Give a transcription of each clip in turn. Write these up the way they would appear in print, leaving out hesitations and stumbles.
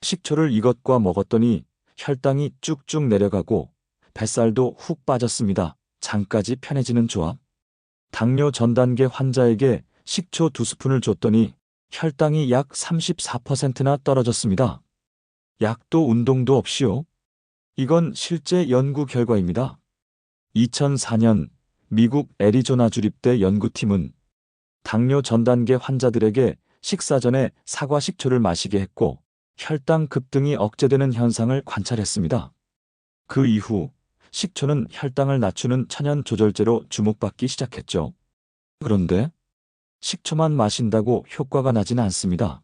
식초를 이것과 먹었더니 혈당이 쭉쭉 내려가고 뱃살도 훅 빠졌습니다. 장까지 편해지는 조합. 당뇨 전 단계 환자에게 식초 2스푼을 줬더니 혈당이 약 34%나 떨어졌습니다. 약도 운동도 없이요. 이건 실제 연구 결과입니다. 2004년 미국 애리조나 주립대 연구팀은 당뇨 전 단계 환자들에게 식사 전에 사과 식초를 마시게 했고 혈당 급등이 억제되는 현상을 관찰했습니다. 그 이후 식초는 혈당을 낮추는 천연 조절제로 주목받기 시작했죠. 그런데 식초만 마신다고 효과가 나지는 않습니다.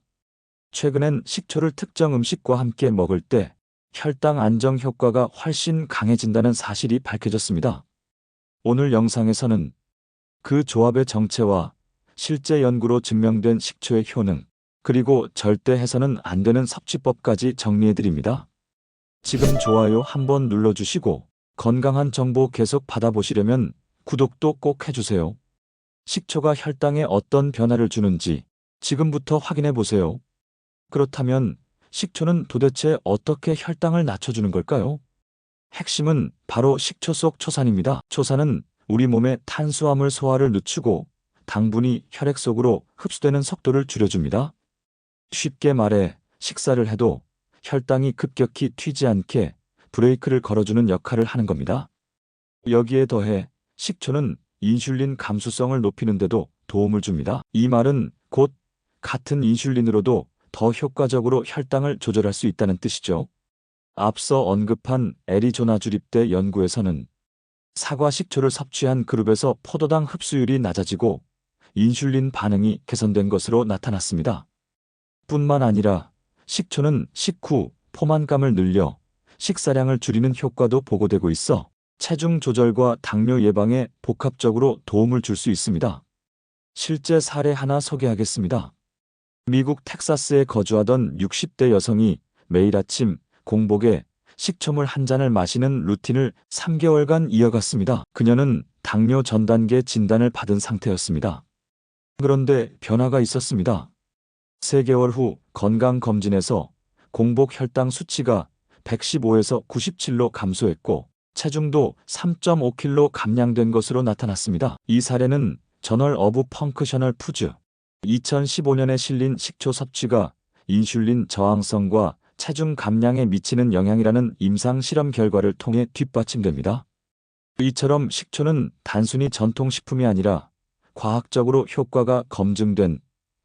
최근엔 식초를 특정 음식과 함께 먹을 때 혈당 안정 효과가 훨씬 강해진다는 사실이 밝혀졌습니다. 오늘 영상에서는 그 조합의 정체와 실제 연구로 증명된 식초의 효능, 그리고 절대 해서는 안 되는 섭취법까지 정리해드립니다. 지금 좋아요 한번 눌러주시고 건강한 정보 계속 받아보시려면 구독도 꼭 해주세요. 식초가 혈당에 어떤 변화를 주는지 지금부터 확인해보세요. 그렇다면 식초는 도대체 어떻게 혈당을 낮춰주는 걸까요? 핵심은 바로 식초 속 초산입니다. 초산은 우리 몸의 탄수화물 소화를 늦추고 당분이 혈액 속으로 흡수되는 속도를 줄여줍니다. 쉽게 말해 식사를 해도 혈당이 급격히 튀지 않게 브레이크를 걸어주는 역할을 하는 겁니다. 여기에 더해 식초는 인슐린 감수성을 높이는 데도 도움을 줍니다. 이 말은 곧 같은 인슐린으로도 더 효과적으로 혈당을 조절할 수 있다는 뜻이죠. 앞서 언급한 애리조나 주립대 연구에서는 사과 식초를 섭취한 그룹에서 포도당 흡수율이 낮아지고 인슐린 반응이 개선된 것으로 나타났습니다. 뿐만 아니라 식초는 식후 포만감을 늘려 식사량을 줄이는 효과도 보고되고 있어 체중 조절과 당뇨 예방에 복합적으로 도움을 줄 수 있습니다. 실제 사례 하나 소개하겠습니다. 미국 텍사스에 거주하던 60대 여성이 매일 아침 공복에 식초물 한 잔을 마시는 루틴을 3개월간 이어갔습니다. 그녀는 당뇨 전 단계 진단을 받은 상태였습니다. 그런데 변화가 있었습니다. 3개월 후 건강검진에서 공복 혈당 수치가 115에서 97로 감소했고 체중도 3.5kg 감량된 것으로 나타났습니다. 이 사례는 저널 오브 펑크셔널 푸즈 2015년에 실린 식초 섭취가 인슐린 저항성과 체중 감량에 미치는 영향이라는 임상 실험 결과를 통해 뒷받침됩니다. 이처럼 식초는 단순히 전통식품이 아니라 과학적으로 효과가 검증된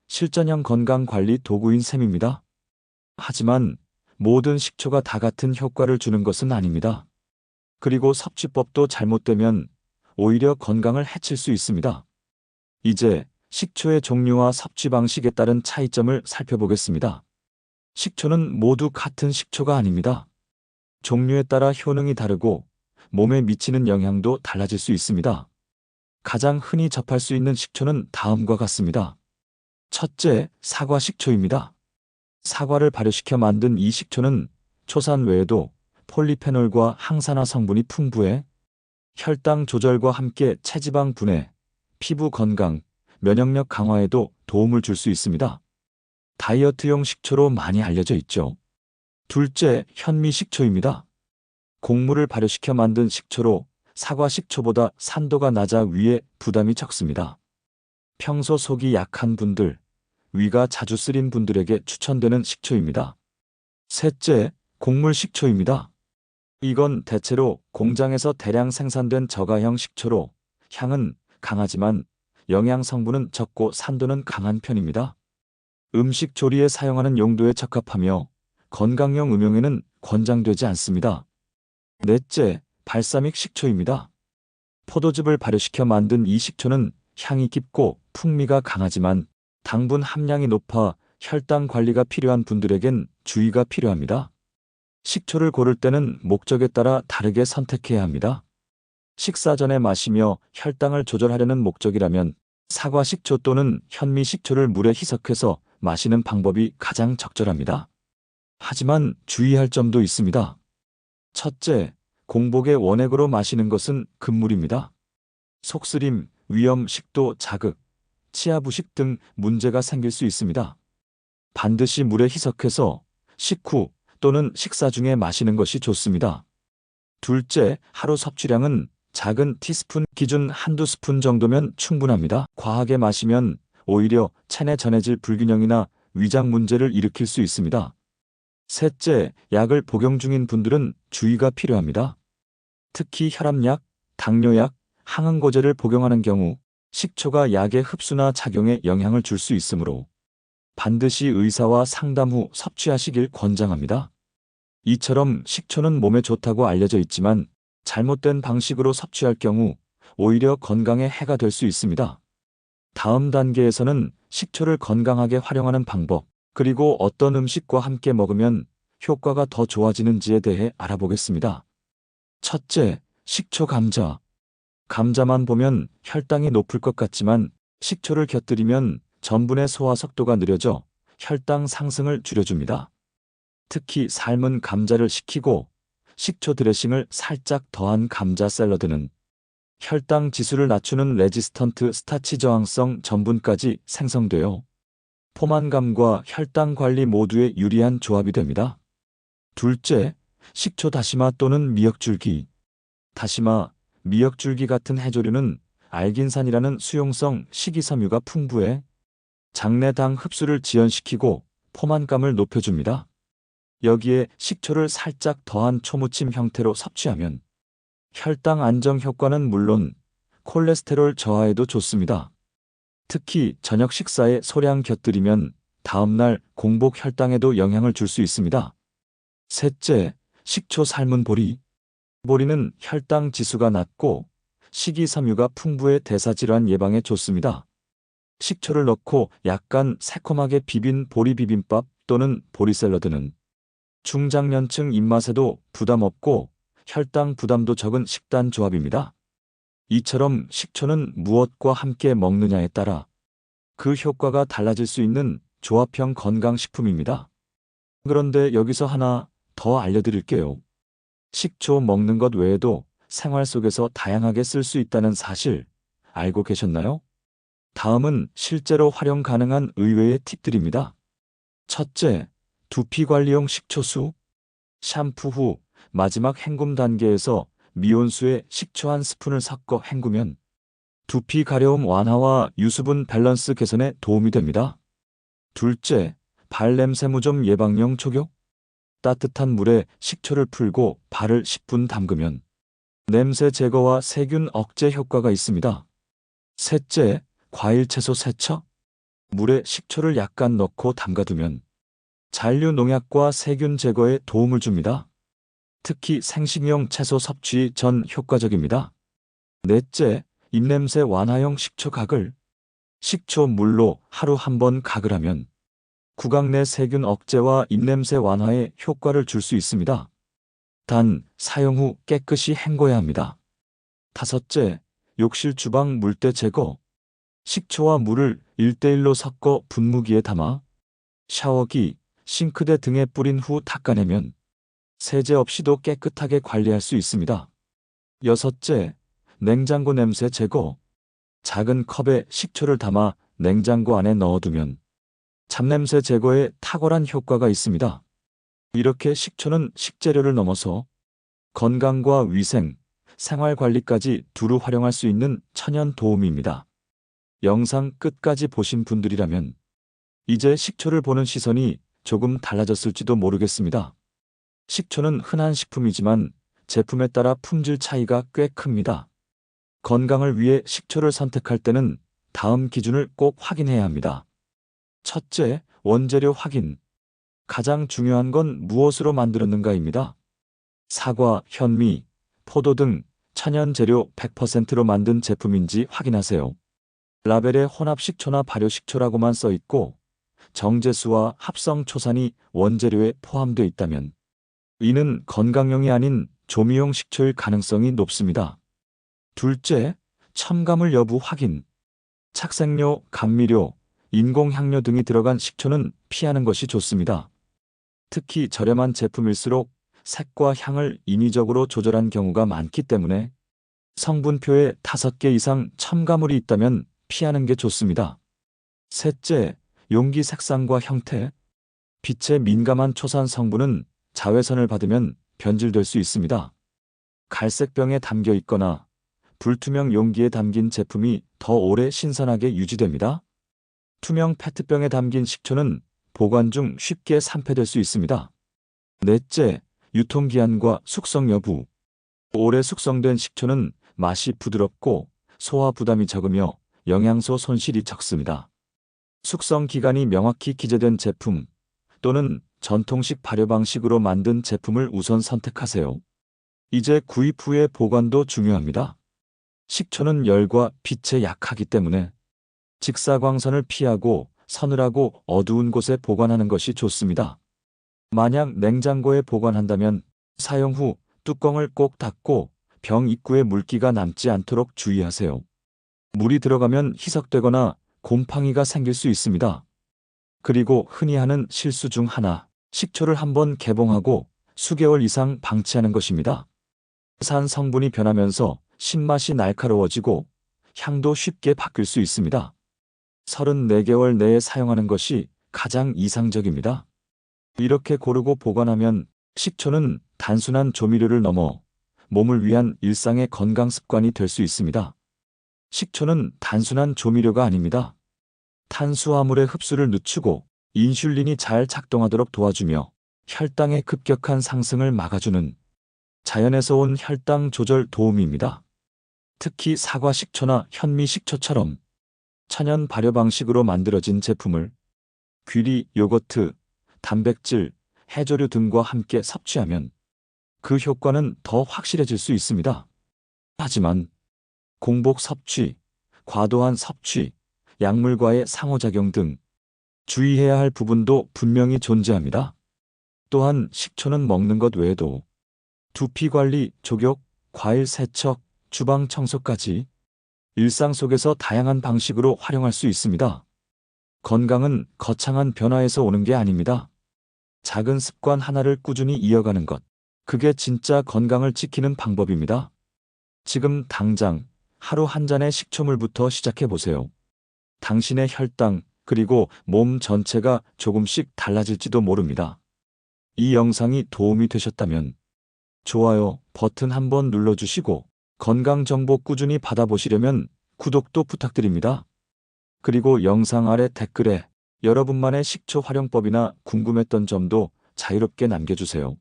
실전형 건강관리 도구인 셈입니다. 하지만 모든 식초가 다 같은 효과를 주는 것은 아닙니다. 그리고 섭취법도 잘못되면 오히려 건강을 해칠 수 있습니다. 이제 식초의 종류와 섭취 방식에 따른 차이점을 살펴보겠습니다. 식초는 모두 같은 식초가 아닙니다. 종류에 따라 효능이 다르고 몸에 미치는 영향도 달라질 수 있습니다. 가장 흔히 접할 수 있는 식초는 다음과 같습니다. 첫째, 사과 식초입니다. 사과를 발효시켜 만든 이 식초는 초산 외에도 폴리페놀과 항산화 성분이 풍부해 혈당 조절과 함께 체지방 분해, 피부 건강, 면역력 강화에도 도움을 줄 수 있습니다. 다이어트용 식초로 많이 알려져 있죠. 둘째, 현미 식초입니다. 곡물을 발효시켜 만든 식초로 사과 식초보다 산도가 낮아 위에 부담이 적습니다. 평소 속이 약한 분들, 위가 자주 쓰린 분들에게 추천되는 식초입니다. 셋째, 곡물 식초입니다. 이건 대체로 공장에서 대량 생산된 저가형 식초로 향은 강하지만 영양 성분은 적고 산도는 강한 편입니다. 음식 조리에 사용하는 용도에 적합하며 건강용 음용에는 권장되지 않습니다. 넷째, 발사믹 식초입니다. 포도즙을 발효시켜 만든 이 식초는 향이 깊고 풍미가 강하지만 당분 함량이 높아 혈당 관리가 필요한 분들에겐 주의가 필요합니다. 식초를 고를 때는 목적에 따라 다르게 선택해야 합니다. 식사 전에 마시며 혈당을 조절하려는 목적이라면 사과 식초 또는 현미 식초를 물에 희석해서 마시는 방법이 가장 적절합니다. 하지만 주의할 점도 있습니다. 첫째, 공복에 원액으로 마시는 것은 금물입니다. 속쓰림, 위염, 식도 자극, 치아 부식 등 문제가 생길 수 있습니다. 반드시 물에 희석해서 식후 또는 식사 중에 마시는 것이 좋습니다. 둘째, 하루 섭취량은 작은 티스푼 기준 한두 스푼 정도면 충분합니다. 과하게 마시면 오히려 체내 전해질 불균형이나 위장 문제를 일으킬 수 있습니다. 셋째, 약을 복용 중인 분들은 주의가 필요합니다. 특히 혈압약, 당뇨약, 항응고제를 복용하는 경우 식초가 약의 흡수나 작용에 영향을 줄 수 있으므로 반드시 의사와 상담 후 섭취하시길 권장합니다. 이처럼 식초는 몸에 좋다고 알려져 있지만 잘못된 방식으로 섭취할 경우 오히려 건강에 해가 될 수 있습니다. 다음 단계에서는 식초를 건강하게 활용하는 방법, 그리고 어떤 음식과 함께 먹으면 효과가 더 좋아지는지에 대해 알아보겠습니다. 첫째, 식초 감자. 감자만 보면 혈당이 높을 것 같지만 식초를 곁들이면 전분의 소화 속도가 느려져 혈당 상승을 줄여줍니다. 특히 삶은 감자를 식히고 식초 드레싱을 살짝 더한 감자 샐러드는 혈당 지수를 낮추는 레지스턴트 스타치 저항성 전분까지 생성되어 포만감과 혈당 관리 모두에 유리한 조합이 됩니다. 둘째, 식초 다시마 또는 미역줄기. 다시마, 미역줄기 같은 해조류는 알긴산이라는 수용성 식이섬유가 풍부해 장내당 흡수를 지연시키고 포만감을 높여줍니다. 여기에 식초를 살짝 더한 초무침 형태로 섭취하면 혈당 안정 효과는 물론 콜레스테롤 저하에도 좋습니다. 특히 저녁 식사에 소량 곁들이면 다음날 공복 혈당에도 영향을 줄 수 있습니다. 셋째, 식초 삶은 보리. 보리는 혈당 지수가 낮고 식이섬유가 풍부해 대사질환 예방에 좋습니다. 식초를 넣고 약간 새콤하게 비빈 보리 비빔밥 또는 보리 샐러드는 중장년층 입맛에도 부담 없고 혈당 부담도 적은 식단 조합입니다. 이처럼 식초는 무엇과 함께 먹느냐에 따라 그 효과가 달라질 수 있는 조합형 건강식품입니다. 그런데 여기서 하나 더 알려드릴게요. 식초 먹는 것 외에도 생활 속에서 다양하게 쓸 수 있다는 사실 알고 계셨나요? 다음은 실제로 활용 가능한 의외의 팁들입니다. 첫째, 두피 관리용 식초수. 샴푸 후 마지막 헹굼 단계에서 미온수에 식초 한 스푼을 섞어 헹구면 두피 가려움 완화와 유수분 밸런스 개선에 도움이 됩니다. 둘째, 발냄새 무좀 예방용 촉욕. 따뜻한 물에 식초를 풀고 발을 10분 담그면 냄새 제거와 세균 억제 효과가 있습니다. 셋째, 과일 채소 세척. 물에 식초를 약간 넣고 담가두면 잔류 농약과 세균 제거에 도움을 줍니다. 특히 생식용 채소 섭취 전 효과적입니다. 넷째, 입냄새 완화용 식초 가글. 식초 물로 하루 한 번 가글 하면 구강 내 세균 억제와 입냄새 완화에 효과를 줄 수 있습니다. 단, 사용 후 깨끗이 헹궈야 합니다. 다섯째, 욕실 주방 물때 제거. 식초와 물을 1:1로 섞어 분무기에 담아 샤워기, 싱크대 등에 뿌린 후 닦아내면 세제 없이도 깨끗하게 관리할 수 있습니다. 여섯째, 냉장고 냄새 제거. 작은 컵에 식초를 담아 냉장고 안에 넣어두면 잡냄새 제거에 탁월한 효과가 있습니다. 이렇게 식초는 식재료를 넘어서 건강과 위생, 생활 관리까지 두루 활용할 수 있는 천연 도우미입니다. 영상 끝까지 보신 분들이라면 이제 식초를 보는 시선이 조금 달라졌을지도 모르겠습니다. 식초는 흔한 식품이지만 제품에 따라 품질 차이가 꽤 큽니다. 건강을 위해 식초를 선택할 때는 다음 기준을 꼭 확인해야 합니다. 첫째, 원재료 확인. 가장 중요한 건 무엇으로 만들었는가입니다. 사과, 현미, 포도 등 천연 재료 100%로 만든 제품인지 확인하세요. 라벨에 혼합 식초나 발효 식초라고만 써 있고 정제수와 합성 초산이 원재료에 포함되어 있다면 이는 건강용이 아닌 조미용 식초일 가능성이 높습니다. 둘째, 첨가물 여부 확인. 착색료, 감미료, 인공향료 등이 들어간 식초는 피하는 것이 좋습니다. 특히 저렴한 제품일수록 색과 향을 인위적으로 조절한 경우가 많기 때문에 성분표에 5개 이상 첨가물이 있다면 피하는 게 좋습니다. 셋째, 용기 색상과 형태. 빛에 민감한 초산 성분은 자외선을 받으면 변질될 수 있습니다. 갈색병에 담겨 있거나 불투명 용기에 담긴 제품이 더 오래 신선하게 유지됩니다. 투명 페트병에 담긴 식초는 보관 중 쉽게 산패될 수 있습니다. 넷째, 유통기한과 숙성 여부. 오래 숙성된 식초는 맛이 부드럽고 소화 부담이 적으며 영양소 손실이 적습니다. 숙성 기간이 명확히 기재된 제품 또는 전통식 발효 방식으로 만든 제품을 우선 선택하세요. 이제 구입 후의 보관도 중요합니다. 식초는 열과 빛에 약하기 때문에 직사광선을 피하고 서늘하고 어두운 곳에 보관하는 것이 좋습니다. 만약 냉장고에 보관한다면 사용 후 뚜껑을 꼭 닫고 병 입구에 물기가 남지 않도록 주의하세요. 물이 들어가면 희석되거나 곰팡이가 생길 수 있습니다. 그리고 흔히 하는 실수 중 하나, 식초를 한번 개봉하고 수개월 이상 방치하는 것입니다. 산 성분이 변하면서 신맛이 날카로워지고 향도 쉽게 바뀔 수 있습니다. 34개월 내에 사용하는 것이 가장 이상적입니다. 이렇게 고르고 보관하면 식초는 단순한 조미료를 넘어 몸을 위한 일상의 건강 습관이 될 수 있습니다. 식초는 단순한 조미료가 아닙니다. 탄수화물의 흡수를 늦추고 인슐린이 잘 작동하도록 도와주며 혈당의 급격한 상승을 막아주는 자연에서 온 혈당 조절 도우미입니다. 특히 사과 식초나 현미 식초처럼 천연 발효 방식으로 만들어진 제품을 귀리, 요거트, 단백질, 해조류 등과 함께 섭취하면 그 효과는 더 확실해질 수 있습니다. 하지만 공복 섭취, 과도한 섭취, 약물과의 상호작용 등 주의해야 할 부분도 분명히 존재합니다. 또한 식초는 먹는 것 외에도 두피 관리, 족욕, 과일 세척, 주방 청소까지 일상 속에서 다양한 방식으로 활용할 수 있습니다. 건강은 거창한 변화에서 오는 게 아닙니다. 작은 습관 하나를 꾸준히 이어가는 것, 그게 진짜 건강을 지키는 방법입니다. 지금 당장 하루 한 잔의 식초물부터 시작해 보세요. 당신의 혈당, 그리고 몸 전체가 조금씩 달라질지도 모릅니다. 이 영상이 도움이 되셨다면 좋아요 버튼 한번 눌러주시고 건강 정보 꾸준히 받아보시려면 구독도 부탁드립니다. 그리고 영상 아래 댓글에 여러분만의 식초 활용법이나 궁금했던 점도 자유롭게 남겨주세요.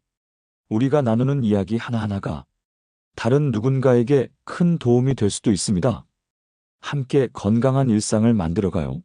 우리가 나누는 이야기 하나하나가 다른 누군가에게 큰 도움이 될 수도 있습니다. 함께 건강한 일상을 만들어가요.